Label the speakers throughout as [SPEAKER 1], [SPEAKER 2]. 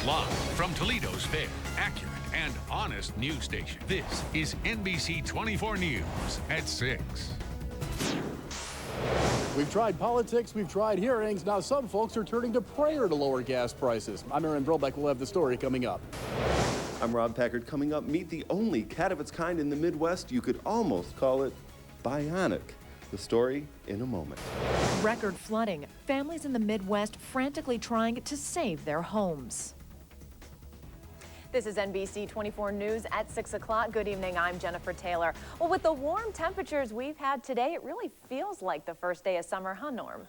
[SPEAKER 1] Live from Toledo's fair, accurate, and honest news station, this is NBC 24 News at 6.
[SPEAKER 2] We've tried politics, we've tried hearings. Now some folks are turning to prayer to lower gas prices. I'm Aaron Brobeck. We'll have the story coming up.
[SPEAKER 3] I'm Rob Packard. Coming up, meet the only cat of its kind in the Midwest. You could almost call it Bionic. The story in a moment.
[SPEAKER 4] Record flooding. Families in the Midwest frantically trying to save their homes. This is NBC 24 News at 6 o'clock. Good evening, I'm Jennifer Taylor. Well, with the warm temperatures we've had today, it really feels like the first day of summer, huh, Norm?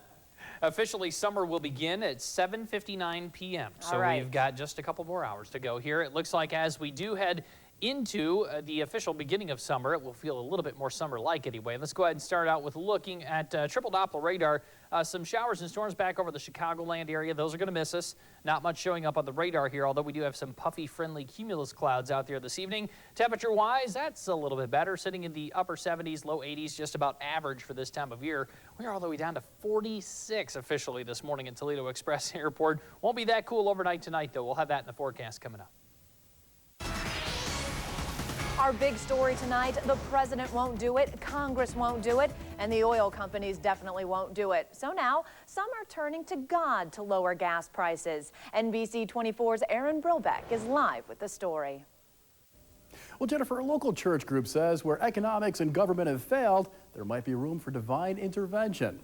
[SPEAKER 5] Officially, summer will begin at 7:59 p.m. So we've got just a couple more hours to go here. It looks like as we do head into the official beginning of summer, it will feel a little bit more summer-like anyway. Let's go ahead and start out with looking at triple Doppler radar. Some showers and storms back over the Chicagoland area. Those are going to miss us. Not much showing up on the radar here, although we do have some puffy, friendly cumulus clouds out there this evening. Temperature-wise, that's a little bit better, sitting in the upper 70s, low 80s, just about average for this time of year. We're all the way down to 46 officially this morning at Toledo Express Airport. Won't be that cool overnight tonight, though. We'll have that in the forecast coming up.
[SPEAKER 4] Our big story tonight, the president won't do it, Congress won't do it, and the oil companies definitely won't do it. So now, some are turning to God to lower gas prices. NBC 24's Aaron Brobeck is live with the story.
[SPEAKER 2] Well, Jennifer, a local church group says where economics and government have failed, there might be room for divine intervention.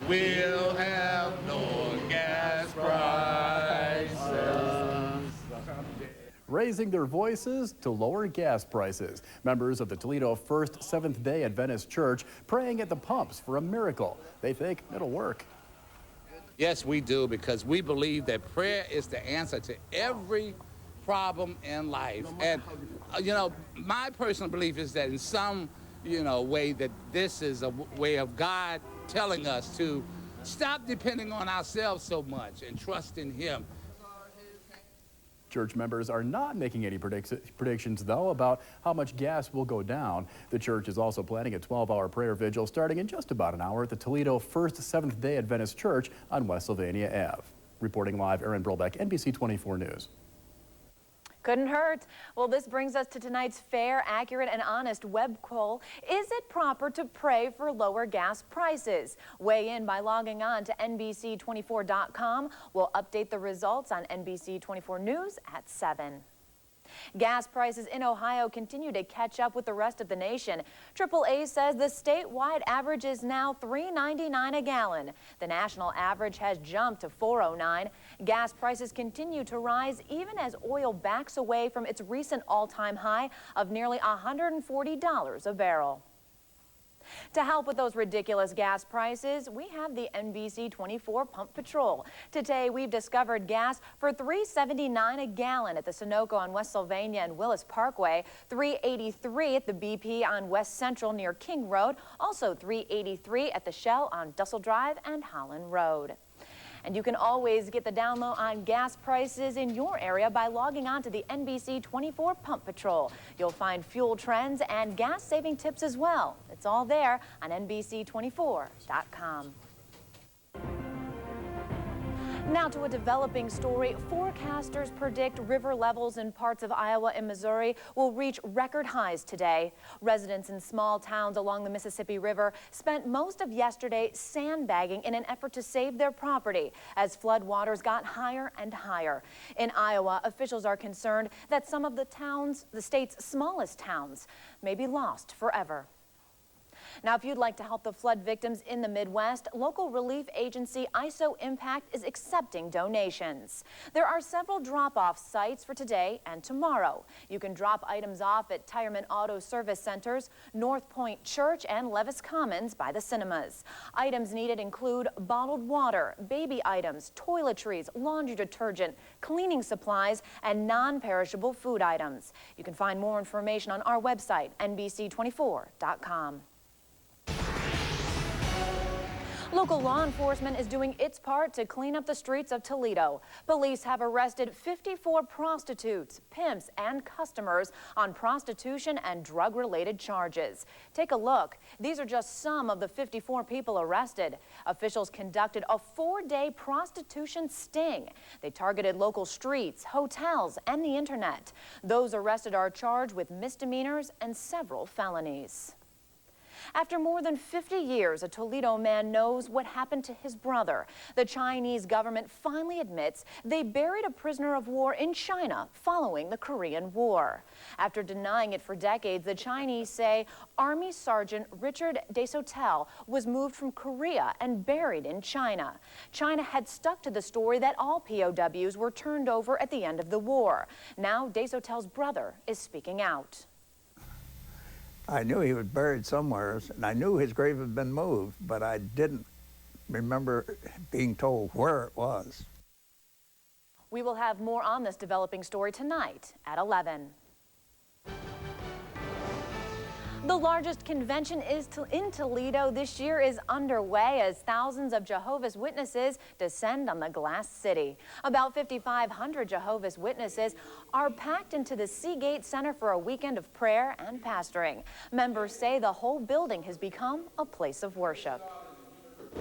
[SPEAKER 6] We'll have no gas prices.
[SPEAKER 2] Raising their voices to lower gas prices. Members of the Toledo First Seventh-day Adventist Church praying at the pumps for a miracle. They think it'll work.
[SPEAKER 6] Yes, we do, because we believe that prayer is the answer to every problem in life. And, my personal belief is that in some, way that this is a way of God telling us to stop depending on ourselves so much and trust in Him.
[SPEAKER 2] Church members are not making any predictions, though, about how much gas will go down. The church is also planning a 12-hour prayer vigil starting in just about an hour at the Toledo First Seventh-day Adventist Church on West Sylvania Ave. Reporting live, Aaron Brobeck, NBC 24 News.
[SPEAKER 4] Couldn't hurt. Well, this brings us to tonight's fair, accurate, and honest web poll. Is it proper to pray for lower gas prices? Weigh in by logging on to NBC24.com. We'll update the results on NBC 24 News at 7. Gas prices in Ohio continue to catch up with the rest of the nation. AAA says the statewide average is now $3.99 a gallon. The national average has jumped to $4.09. Gas prices continue to rise even as oil backs away from its recent all-time high of nearly $140 a barrel. To help with those ridiculous gas prices, we have the NBC 24 Pump Patrol. Today, we've discovered gas for $3.79 a gallon at the Sunoco on West Sylvania and Willis Parkway, $3.83 at the BP on West Central near King Road, also $3.83 at the Shell on Dussel Drive and Holland Road. And you can always get the down low on gas prices in your area by logging on to the NBC 24 Pump Patrol. You'll find fuel trends and gas-saving tips as well. It's all there on NBC24.com. Now to a developing story. Forecasters predict river levels in parts of Iowa and Missouri will reach record highs today. Residents in small towns along the Mississippi River spent most of yesterday sandbagging in an effort to save their property as floodwaters got higher and higher. In Iowa, officials are concerned that some of the state's smallest towns, may be lost forever. Now, if you'd like to help the flood victims in the Midwest, local relief agency ISO Impact is accepting donations. There are several drop-off sites for today and tomorrow. You can drop items off at Tireman Auto Service Centers, North Point Church, and Levis Commons by the cinemas. Items needed include bottled water, baby items, toiletries, laundry detergent, cleaning supplies, and non-perishable food items. You can find more information on our website, NBC24.com. Local law enforcement is doing its part to clean up the streets of Toledo. Police have arrested 54 prostitutes, pimps, and customers on prostitution and drug-related charges. Take a look. These are just some of the 54 people arrested. Officials conducted a 4-day prostitution sting. They targeted local streets, hotels, and the internet. Those arrested are charged with misdemeanors and several felonies. After more than 50 years, a Toledo man knows what happened to his brother. The Chinese government finally admits they buried a prisoner of war in China following the Korean War. After denying it for decades, the Chinese say Army Sergeant Richard Desotel was moved from Korea and buried in China. China had stuck to the story that all POWs were turned over at the end of the war. Now Desotel's brother is speaking out.
[SPEAKER 7] I knew he was buried somewhere, and I knew his grave had been moved, but I didn't remember being told where it was.
[SPEAKER 4] We will have more on this developing story tonight at 11. The largest convention in Toledo this year is underway as thousands of Jehovah's Witnesses descend on the Glass City. About 5,500 Jehovah's Witnesses are packed into the Seagate Center for a weekend of prayer and pastoring. Members say the whole building has become a place of worship.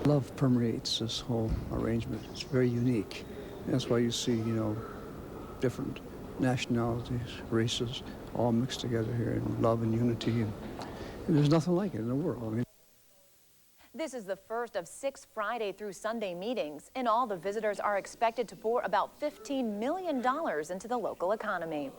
[SPEAKER 8] Love permeates this whole arrangement. It's very unique. That's why you see, different nationalities, races, all mixed together here in love and unity. And there's nothing like it in the world.
[SPEAKER 4] This is the first of 6 Friday through Sunday meetings. In all, the visitors are expected to pour about $15 million into the local economy.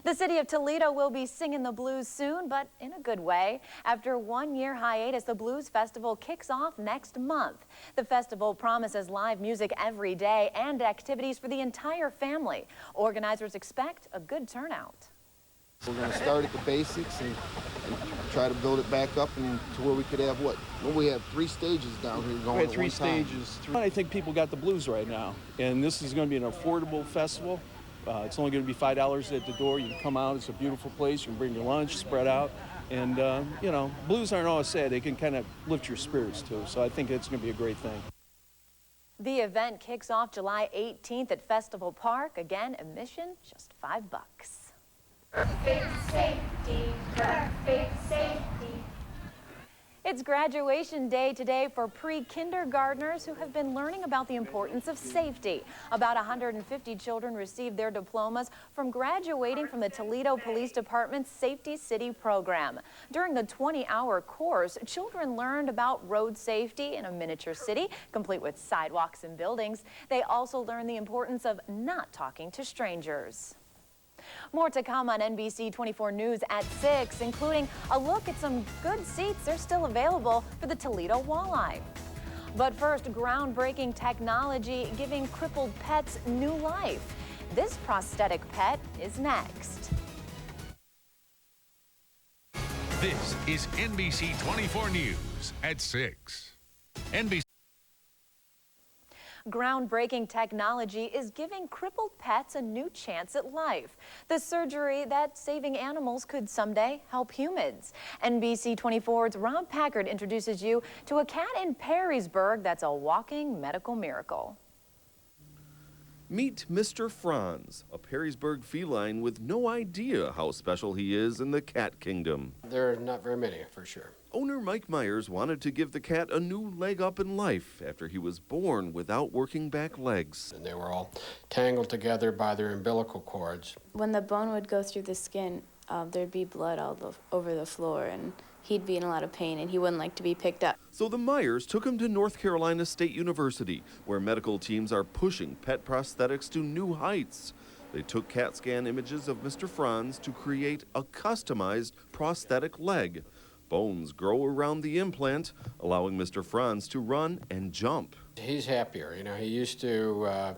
[SPEAKER 4] The city of Toledo will be singing the blues soon, but in a good way. After a 1-year hiatus, the Blues Festival kicks off next month. The festival promises live music every day and activities for the entire family. Organizers expect a good turnout.
[SPEAKER 9] We're going to start at the basics and try to build it back up and to where we could have we have 3 stages down here going at one time.
[SPEAKER 10] We had 3 stages. I think people got the blues right now, and this is going to be an affordable festival. It's only going to be $5 at the door. You can come out. It's a beautiful place. You can bring your lunch, spread out. And, blues aren't always sad. They can kind of lift your spirits, too. So I think it's going to be a great thing.
[SPEAKER 4] The event kicks off July 18th at Festival Park. Again, admission, just $5.
[SPEAKER 11] Perfect safety, perfect safety.
[SPEAKER 4] It's graduation day today for pre-kindergartners who have been learning about the importance of safety. About 150 children received their diplomas from graduating from the Toledo Police Department's Safety City program. During the 20-hour course, children learned about road safety in a miniature city, complete with sidewalks and buildings. They also learned the importance of not talking to strangers. More to come on NBC 24 News at 6, including a look at some good seats. They're still available for the Toledo Walleye. But first, groundbreaking technology giving crippled pets new life. This prosthetic pet is next.
[SPEAKER 1] This is NBC 24 News at 6. NBC.
[SPEAKER 4] Groundbreaking technology is giving crippled pets a new chance at life. The surgery that saving animals could someday help humans. NBC 24's Rob Packard introduces you to a cat in Perrysburg that's a walking medical miracle.
[SPEAKER 3] Meet Mr. Franz, a Perrysburg feline with no idea how special he is in the cat kingdom.
[SPEAKER 12] There are not very many, for sure.
[SPEAKER 3] Owner Mike Myers wanted to give the cat a new leg up in life after he was born without working back legs.
[SPEAKER 12] And they were all tangled together by their umbilical cords.
[SPEAKER 13] When the bone would go through the skin, there'd be blood all over the floor, and he'd be in a lot of pain, and he wouldn't like to be picked up.
[SPEAKER 3] So the Myers took him to North Carolina State University, where medical teams are pushing pet prosthetics to new heights. They took CAT scan images of Mr. Franz to create a customized prosthetic leg. Bones grow around the implant, allowing Mr. Franz to run and jump.
[SPEAKER 12] He's happier. He used to,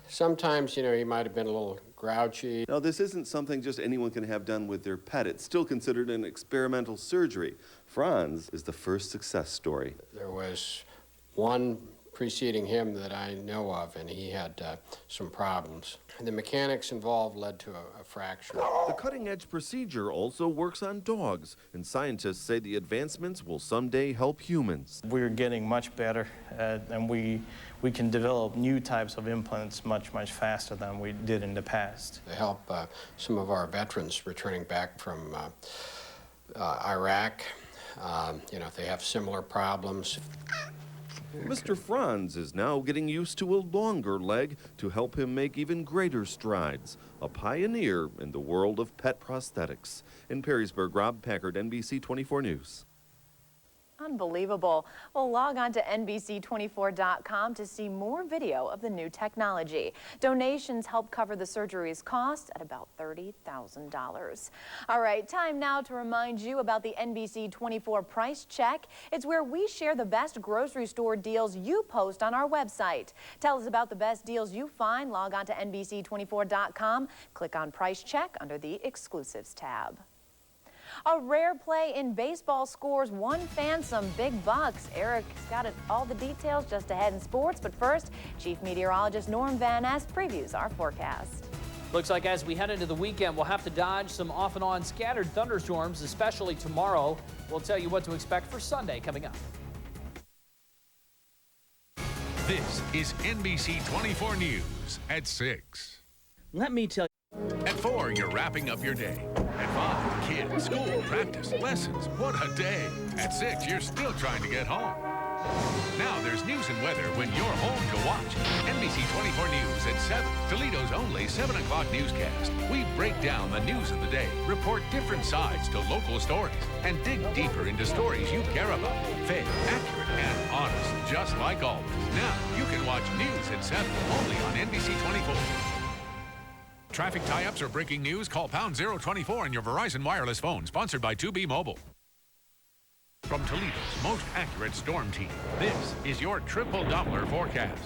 [SPEAKER 12] sometimes, he might have been a little grouchy.
[SPEAKER 3] Now, this isn't something just anyone can have done with their pet. It's still considered an experimental surgery. Franz is the first success story.
[SPEAKER 12] There was one preceding him that I know of, and he had some problems. The mechanics involved led to a fracture.
[SPEAKER 3] The cutting-edge procedure also works on dogs, and scientists say the advancements will someday help humans.
[SPEAKER 14] We're getting much better, and we can develop new types of implants much faster than we did in the past.
[SPEAKER 12] To help some of our veterans returning back from Iraq, if they have similar problems.
[SPEAKER 3] Mr. Franz is now getting used to a longer leg to help him make even greater strides. A pioneer in the world of pet prosthetics. In Perrysburg, Rob Packard, NBC 24 News.
[SPEAKER 4] Unbelievable. Well, log on to NBC24.com to see more video of the new technology. Donations help cover the surgery's cost at about $30,000. All right, time now to remind you about the NBC24 Price Check. It's where we share the best grocery store deals you post on our website. Tell us about the best deals you find. Log on to NBC24.com. Click on Price Check under the Exclusives tab. A rare play in baseball scores one fan some big bucks. Eric's got all the details just ahead in sports, but first, Chief Meteorologist Norm Van Ness previews our forecast.
[SPEAKER 5] Looks like as we head into the weekend, we'll have to dodge some off and on scattered thunderstorms, especially tomorrow. We'll tell you what to expect for Sunday coming up.
[SPEAKER 1] This is NBC 24 News at 6.
[SPEAKER 15] Let me tell you.
[SPEAKER 1] At 4, you're wrapping up your day. At 5, kids, school, practice, lessons. What a day. At 6, you're still trying to get home. Now there's news and weather when you're home to watch. NBC 24 News at 7, Toledo's only 7 o'clock newscast. We break down the news of the day, report different sides to local stories, and dig deeper into stories you care about. Fair, accurate, and honest, just like always. Now you can watch news at 7, only on NBC 24. Traffic tie-ups or breaking news, call pound 024 on your Verizon wireless phone, sponsored by 2B Mobile. From Toledo's most accurate storm team, this is your triple Doppler forecast.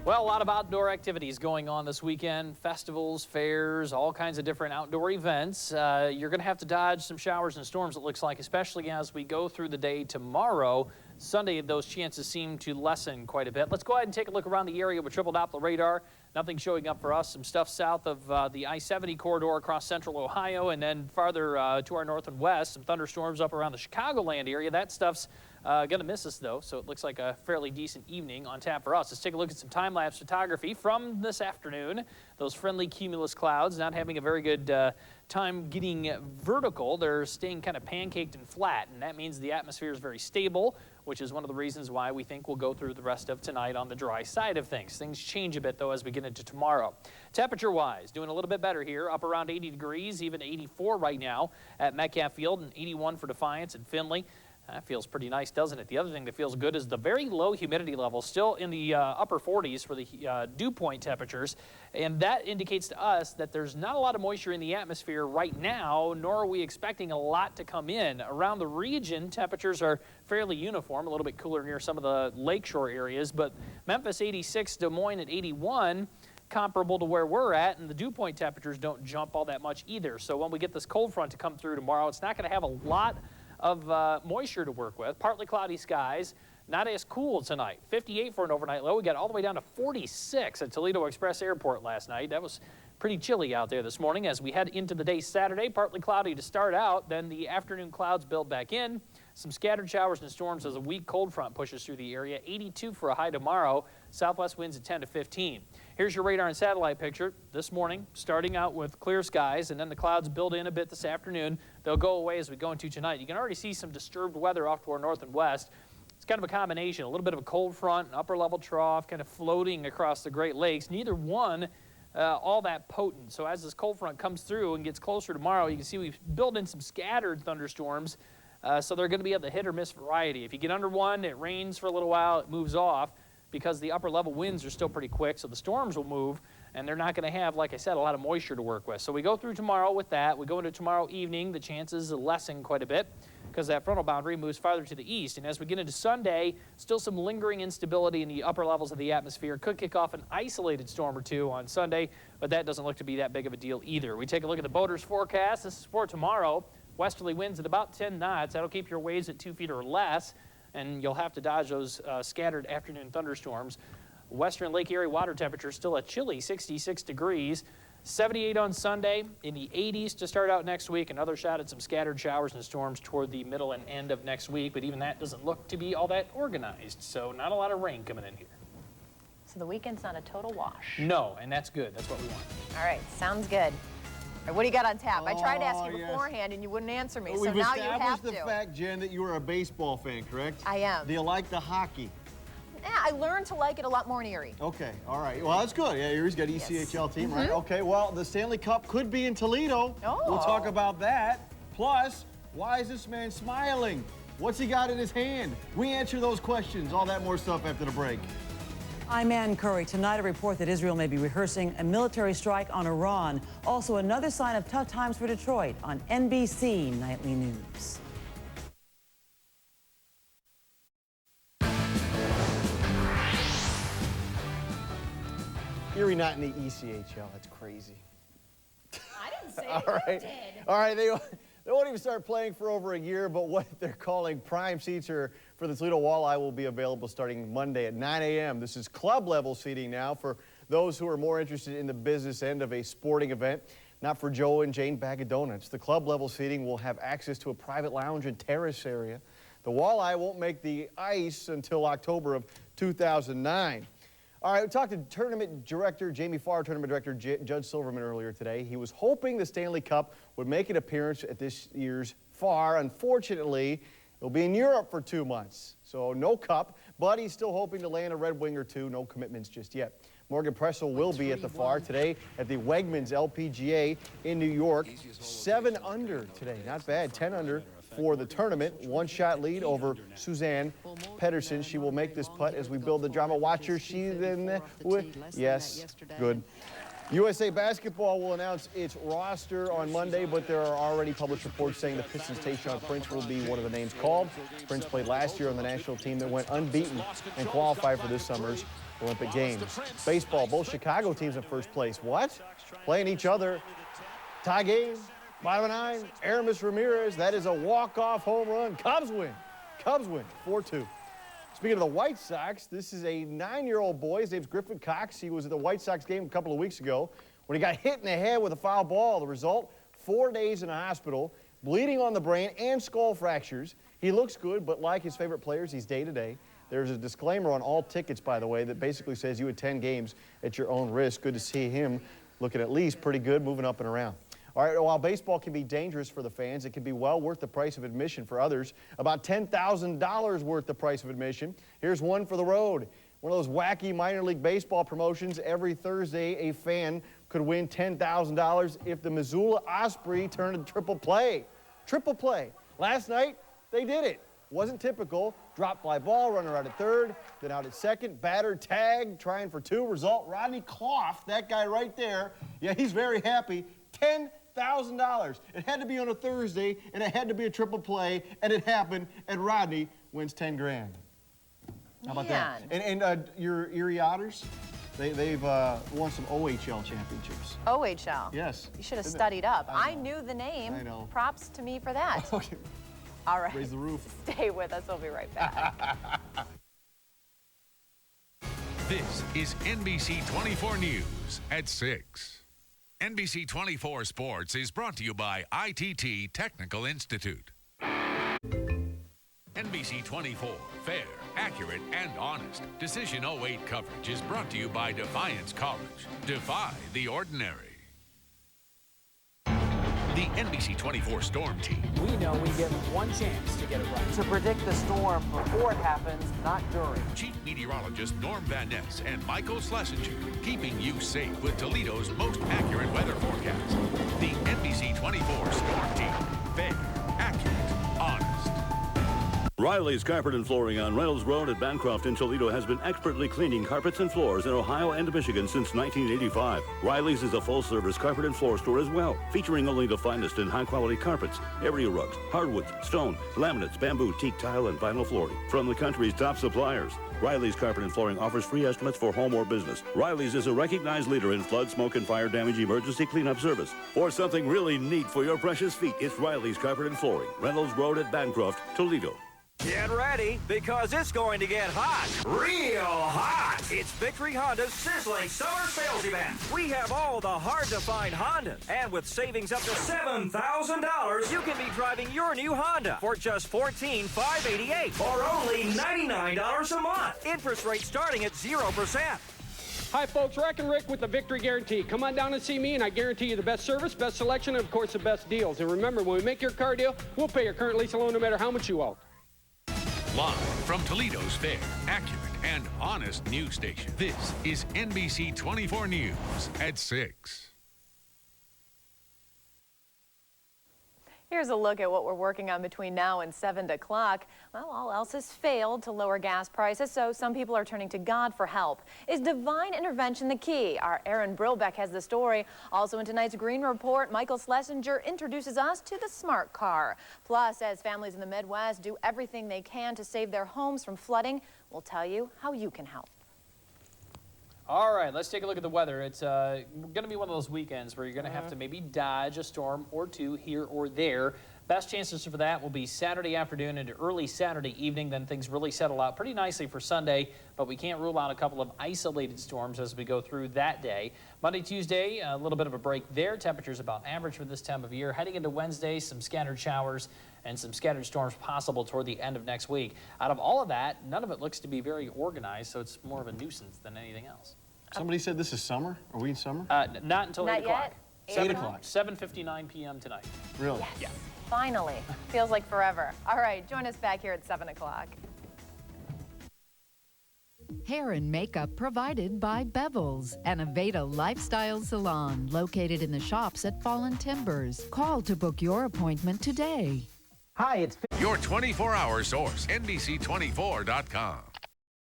[SPEAKER 5] Well, a lot of outdoor activities going on this weekend. Festivals, fairs, all kinds of different outdoor events. You're going to have to dodge some showers and storms, it looks like, especially as we go through the day tomorrow. Sunday, those chances seem to lessen quite a bit. Let's go ahead and take a look around the area with triple Doppler radar. Nothing showing up for us. Some stuff south of the I-70 corridor across central Ohio, and then farther to our north and west. Some thunderstorms up around the Chicagoland area. That stuff's going to miss us, though, so it looks like a fairly decent evening on tap for us. Let's take a look at some time-lapse photography from this afternoon. Those friendly cumulus clouds not having a very good time getting vertical. They're staying kind of pancaked and flat, and that means the atmosphere is very stable, which is one of the reasons why we think we'll go through the rest of tonight on the dry side of things. Things change a bit, though, as we get into tomorrow. Temperature-wise, doing a little bit better here, up around 80 degrees, even 84 right now at Metcalf Field, and 81 for Defiance and Findlay. That feels pretty nice, doesn't it? The other thing that feels good is the very low humidity level, still in the upper 40s for the dew point temperatures. And that indicates to us that there's not a lot of moisture in the atmosphere right now, nor are we expecting a lot to come in. Around the region, temperatures are fairly uniform, a little bit cooler near some of the lakeshore areas. But Memphis 86, Des Moines at 81. Comparable to where we're at, and the dew point temperatures don't jump all that much either. So when we get this cold front to come through tomorrow, it's not going to have a lot of moisture to work with. Partly cloudy skies, not as cool tonight. 58 for an overnight low. We got all the way down to 46 at Toledo Express Airport last night. That was pretty chilly out there this morning. As we head into the day Saturday, partly cloudy to start out, then the afternoon clouds build back in. Some scattered showers and storms as a weak cold front pushes through the area. 82 for a high tomorrow. Southwest winds at 10 to 15. Here's your radar and satellite picture this morning, starting out with clear skies, and then the clouds build in a bit this afternoon. They'll go away as we go into tonight. You can already see some disturbed weather off to our north and west. It's kind of a combination, a little bit of a cold front, an upper level trough, kind of floating across the Great Lakes. Neither one all that potent. So as this cold front comes through and gets closer tomorrow, you can see we've built in some scattered thunderstorms. So they're going to be of the hit or miss variety. If you get under one, it rains for a little while, it moves off because the upper level winds are still pretty quick. So the storms will move, and they're not going to have, like I said, a lot of moisture to work with. So we go through tomorrow with that. We go into tomorrow evening, the chances lessen quite a bit because that frontal boundary moves farther to the east. And as we get into Sunday, still some lingering instability in the upper levels of the atmosphere. Could kick off an isolated storm or two on Sunday, but that doesn't look to be that big of a deal either. We take a look at the boaters' forecast. This is for tomorrow. Westerly winds at about 10 knots. That'll keep your waves at 2 feet or less. and you'll have to dodge those scattered afternoon thunderstorms. Western Lake Erie water temperature still a chilly 66 degrees. 78 on Sunday, in the 80s to start out next week. Another shot at some scattered showers and storms toward the middle and end of next week, but even that doesn't look to be all that organized, so not a lot of rain coming in here.
[SPEAKER 4] So the weekend's not a total wash.
[SPEAKER 5] No, and that's good. That's what we want.
[SPEAKER 4] All right, sounds good. All right, what do you got on tap? I tried to ask you beforehand, and you wouldn't answer me, so now you have to.
[SPEAKER 15] We've established the fact, Jen, that you are a baseball fan, correct?
[SPEAKER 4] I am.
[SPEAKER 15] Do you like the hockey?
[SPEAKER 4] Yeah, I learned to like it a lot more in Erie.
[SPEAKER 15] Okay, all right. Well, that's good. Yeah, Erie's got ECHL team, right? Okay, well, the Stanley Cup could be in Toledo.
[SPEAKER 4] Oh.
[SPEAKER 15] We'll talk about that. Plus, why is this man smiling? What's he got in his hand? We answer those questions, all that more stuff after the break.
[SPEAKER 16] I'm Ann Curry. Tonight, a report that Israel may be rehearsing a military strike on Iran. Also, another sign of tough times for Detroit on NBC Nightly News.
[SPEAKER 15] Erie not in the ECHL. That's crazy.
[SPEAKER 4] I didn't say
[SPEAKER 15] All right.
[SPEAKER 4] did.
[SPEAKER 15] All right, they won't even start playing for over a year, but what they're calling prime seats for the Toledo Walleye will be available starting Monday at 9 a.m. This is club level seating now for those who are more interested in the business end of a sporting event, not for Joe and Jane Bag of Donuts. The club level seating will have access to a private lounge and terrace area. The Walleye won't make the ice until October of 2009. All right, we talked to tournament director, Jamie Farr, tournament director Judge Silverman earlier today. He was hoping the Stanley Cup would make an appearance at this year's Farr. Unfortunately, it'll be in Europe for 2 months, so no cup, but he's still hoping to land a Red Wing or two. No commitments just yet. Morgan Pressel will be at the Farr today at the Wegmans LPGA in New York. 7 under today, not bad, 10 under. For the tournament, 1-shot lead over Suzanne Pedersen. She will make this putt as we build the drama. Watch her. She then, yes, good. USA Basketball will announce its roster on Monday, but there are already published reports saying the Pistons' Tayshaun Prince will be one of the names called. Prince played last year on the national team that went unbeaten and qualified for this summer's Olympic Games. Baseball, both Chicago teams in first place. What? Playing each other. Tie game. Bottom of 9, Aramis Ramirez, that is a walk-off home run. Cubs win. Cubs win, 4-2. Speaking of the White Sox, this is a 9-year-old boy. His name's Griffin Cox. He was at the White Sox game a couple of weeks ago when he got hit in the head with a foul ball. The result, 4 days in a hospital, bleeding on the brain and skull fractures. He looks good, but like his favorite players, he's day-to-day. There's a disclaimer on all tickets, by the way, that basically says you attend games at your own risk. Good to see him looking at least pretty good, moving up and around. All right, while baseball can be dangerous for the fans, it can be well worth the price of admission for others. About $10,000 worth the price of admission. Here's one for the road. One of those wacky minor league baseball promotions. Every Thursday, a fan could win $10,000 if the Missoula Osprey turned a triple play. Triple play. Last night, they did it. Wasn't typical. Drop fly ball, runner out at third, then out at second. Batter tag, trying for 2. Result, Rodney Clough, that guy right there. Yeah, he's very happy. $10,000. It had to be on a Thursday, and it had to be a triple play, and it happened, and Rodney wins 10 grand. How about that? And your Erie Otters, they've won some OHL championships.
[SPEAKER 4] OHL?
[SPEAKER 15] Yes.
[SPEAKER 4] You should have studied up. I knew the name.
[SPEAKER 15] I know.
[SPEAKER 4] Props to me for that.
[SPEAKER 15] Okay.
[SPEAKER 4] All right.
[SPEAKER 15] Raise the roof.
[SPEAKER 4] Stay with us. We'll be right back.
[SPEAKER 1] This is NBC 24 News at 6. NBC 24 Sports is brought to you by ITT Technical Institute. NBC 24, fair, accurate, and honest. Decision 08 coverage is brought to you by Defiance College. Defy the ordinary. The NBC 24 Storm Team.
[SPEAKER 17] We know we get one chance to get it right. To predict the storm before it happens, not during.
[SPEAKER 1] Chief Meteorologist Norm Van Ness and Michael Schlesinger, keeping you safe with Toledo's most accurate weather forecast. The NBC 24 Storm Team. Fair, accurate, honest.
[SPEAKER 18] Riley's Carpet and Flooring on Reynolds Road at Bancroft in Toledo has been expertly cleaning carpets and floors in Ohio and Michigan since 1985. Riley's is a full-service carpet and floor store as well, featuring only the finest in high-quality carpets, area rugs, hardwoods, stone, laminates, bamboo, teak, tile, and vinyl flooring from the country's top suppliers. Riley's Carpet and Flooring offers free estimates for home or business. Riley's is a recognized leader in flood, smoke, and fire damage emergency cleanup service. For something really neat for your precious feet, it's Riley's Carpet and Flooring, Reynolds Road at Bancroft, Toledo.
[SPEAKER 19] Get ready, because it's going to get hot. Real hot. It's Victory Honda's sizzling summer sales event. We have all the hard-to-find Hondas. And with savings up to $7,000, you can be driving your new Honda for just $14,588 or only $99 a month. Interest rate starting at 0%.
[SPEAKER 20] Hi, folks. Rack and Rick with the Victory Guarantee. Come on down and see me, and I guarantee you the best service, best selection, and, of course, the best deals. And remember, when we make your car deal, we'll pay your current lease alone no matter how much you owe.
[SPEAKER 1] Live from Toledo's fair, accurate, and honest news station, this is NBC 24 News at 6.
[SPEAKER 4] Here's a look at what we're working on between now and 7 o'clock. Well, all else has failed to lower gas prices, so some people are turning to God for help. Is divine intervention the key? Our Aaron Brilbeck has the story. Also in tonight's Green Report, Michael Schlesinger introduces us to the smart car. Plus, as families in the Midwest do everything they can to save their homes from flooding, we'll tell you how you can help.
[SPEAKER 5] All right, let's take a look at the weather. It's going to be one of those weekends where you're going to have to maybe dodge a storm or two here or there. Best chances for that will be Saturday afternoon into early Saturday evening. Then things really settle out pretty nicely for Sunday, but we can't rule out a couple of isolated storms as we go through that day. Monday, Tuesday, a little bit of a break there. Temperatures about average for this time of year. Heading into Wednesday, some scattered showers and some scattered storms possible toward the end of next week. Out of all of that, none of it looks to be very organized, so it's more of a nuisance than anything else.
[SPEAKER 15] Somebody said this is summer. Are we in summer?
[SPEAKER 5] Not until 8 o'clock.
[SPEAKER 15] 8 o'clock.
[SPEAKER 5] 7:59 p.m. tonight.
[SPEAKER 15] Really?
[SPEAKER 4] Yes.
[SPEAKER 5] Yeah.
[SPEAKER 4] Finally. Feels like forever. All right, join us back here at 7 o'clock.
[SPEAKER 21] Hair and makeup provided by Bevel's, an Aveda lifestyle salon located in the shops at Fallen Timbers. Call to book your appointment today.
[SPEAKER 1] Hi, it's your 24-hour source, NBC24.com.